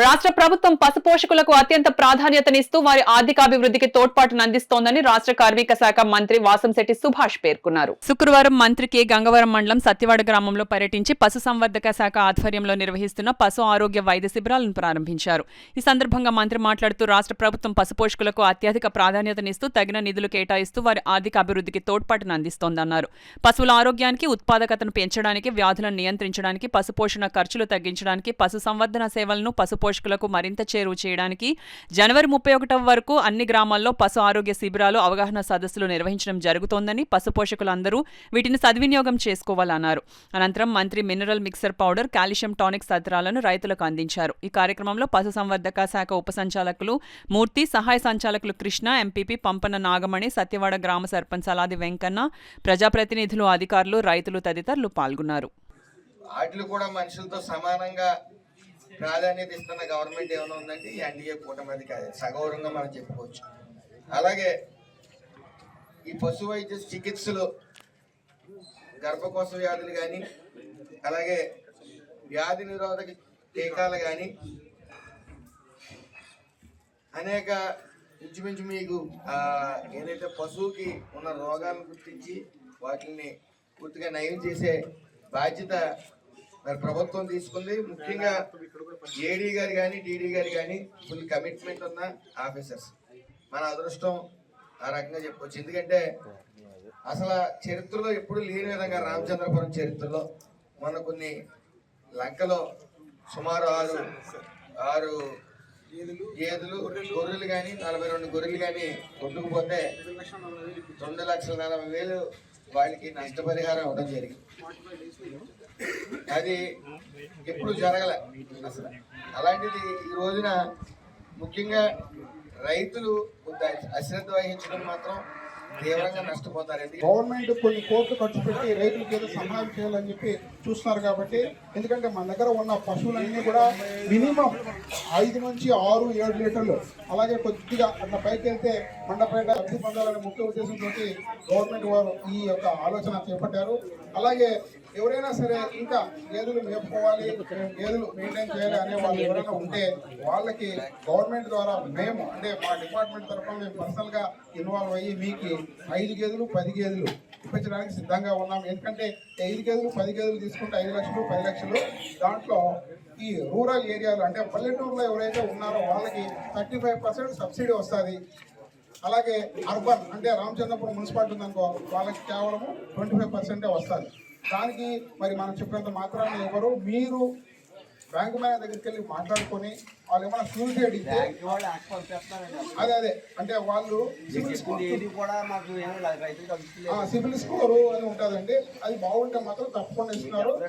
రాష్ట్ర ప్రభుత్వం పశు పోషకులకు అత్యంత ప్రాధాన్యతనిస్తూ వారి ఆర్థికాభివృద్ధికి తోడ్పాటును అందిస్తోందని రాష్ట్ర కార్మిక శాఖ మంత్రి వాసంశెట్టి సుభాష్ పేర్కొన్నారు. శుక్రవారం మంత్రి కె గంగవరం మండలం సత్యవాడ గ్రామంలో పర్యటించి పశుసంవర్ధక శాఖ ఆధ్వర్యంలో నిర్వహిస్తున్న పశు ఆరోగ్య వైద్య శిబిరాలను ప్రారంభించారు. ఈ సందర్భంగా మంత్రి మాట్లాడుతూ రాష్ట్ర ప్రభుత్వం పశు పోషకులకు అత్యధిక ప్రాధాన్యతనిస్తూ తగిన నిధులు కేటాయిస్తూ వారి ఆర్థిక అభివృద్ధికి తోడ్పాటును అందిస్తోందన్నారు. పశువుల ఆరోగ్యానికి, ఉత్పాదకతను పెంచడానికి, వ్యాధులను నియంత్రించడానికి, పశుపోషణ ఖర్చులు తగ్గించడానికి, పశు సంవర్ధన సేవలను పోషకులకు మరింత చేరువ చేయడానికి జనవరి 31 వరకు అన్ని గ్రామాల్లో పశు ఆరోగ్య శిబిరాలు, అవగాహన సదస్సులు నిర్వహించడం జరుగుతోందని, పశు పోషకులందరూ వీటిని సద్వినియోగం చేసుకోవాలన్నారు. అనంతరం మంత్రి mineral mixer powder, calcium tonic సత్రాలను రైతులకు అందించారు. ఈ కార్యక్రమంలో పశు సంవర్ధక శాఖ ఉప సంచాలకులు మూర్తి, సహాయ సంచాలకులు కృష్ణ, ఎంపీపీ పంపన నాగమణి, సత్యవాడ గ్రామ సర్పంచ్ అలాది వెంకన్న, ప్రజాప్రతినిధులు, అధికారులు, రైతులు తదితరులు పాల్గొన్నారు. ప్రాధాన్యత ఇస్తున్న గవర్నమెంట్ ఏమైనా ఉందంటే ఈ ఎన్డీఏ కూటమిది కాదు, సగౌరవంగా మనం చెప్పుకోవచ్చు. అలాగే ఈ పశు వైద్య చికిత్సలు, గర్భకోశ వ్యాధులు కానీ, అలాగే వ్యాధి నిరోధక టీకాలు కానీ, అనేక ఇంచుమించు మీకు ఏదైతే పశువుకి ఉన్న రోగాలను గుర్తించి వాటిని పూర్తిగా నయం చేసే బాధ్యత మరి ప్రభుత్వం తీసుకుంది. ముఖ్యంగా ఏడీ గారు కానీ, డీడీ గారు కానీ ఫుల్ కమిట్మెంట్ ఉన్న ఆఫీసర్స్. మన అదృష్టం ఆ రకంగా చెప్పవచ్చు. ఎందుకంటే అసలు చరిత్రలో ఎప్పుడు లేని విధంగా రామచంద్రపురం చరిత్రలో మన కొన్ని లంకలో సుమారు ఆరు గేదెలు, గొర్రెలు కానీ 42 గొర్రెలు కానీ కొట్టుకుపోతే 2,40,40,000 వాళ్ళకి నష్టపరిహారం ఇవ్వడం జరిగింది. అది ఎప్పుడు జరగలే అసలు. అలాంటిది ఈ రోజున ముఖ్యంగా రైతులు అశ్రద్ధ వహించడం మాత్రం తీవ్రంగా నష్టపోతారు. గవర్నమెంట్ కొన్ని కోట్లు ఖర్చు పెట్టి రైతులకి ఏదో సహాయం చేయాలని చెప్పి చూస్తున్నారు. కాబట్టి ఎందుకంటే మన దగ్గర ఉన్న పశువులన్నీ కూడా మినిమం 5 నుంచి 6, 7 లీటర్లు, అలాగే కొద్దిగా అట్లా పైకి వెళ్తే మండపేట అభివృద్ధి పొందాలనే ముఖ్య ఉద్దేశంతో గవర్నమెంట్ వారు ఈ యొక్క ఆలోచన చేపట్టారు. అలాగే ఎవరైనా సరే ఇంకా గేదెలు మేపుకోవాలి, గేదెలు మెయింటైన్ చేయాలి అనే వాళ్ళు ఎవరైనా ఉంటే వాళ్ళకి గవర్నమెంట్ ద్వారా మేము అంటే మా డిపార్ట్మెంట్ తరఫున మేము పర్సనల్గా ఇన్వాల్వ్ అయ్యి మీకు 5 గేదెలు 10 గేదెలు ఇప్పించడానికి సిద్ధంగా ఉన్నాం. ఎందుకంటే 5 గేదెలు 10 గేదెలు తీసుకుంటే 5 లక్షలు 10 లక్షలు. దాంట్లో ఈ రూరల్ ఏరియాలో అంటే పల్లెటూరులో ఎవరైతే ఉన్నారో వాళ్ళకి 35% సబ్సిడీ వస్తుంది. అలాగే అర్బన్ అంటే రామచంద్రపురం మున్సిపాలిటీ ఉందనుకో వాళ్ళకి కేవలము 25% వస్తుంది. దానికి మరి మనం చెప్పినంత మాత్రాన్ని ఎవరు మీరు బ్యాంకు మేనేజర్ దగ్గరికి వెళ్ళి మాట్లాడుకొని వాళ్ళు ఏమైనా షూరిటీ అడిగితే అదే అంటే వాళ్ళు సిబిల్ స్కోరు అని ఉంటుందండి, అది బాగుంటే మాత్రం తప్పకుండా ఇస్తున్నారు.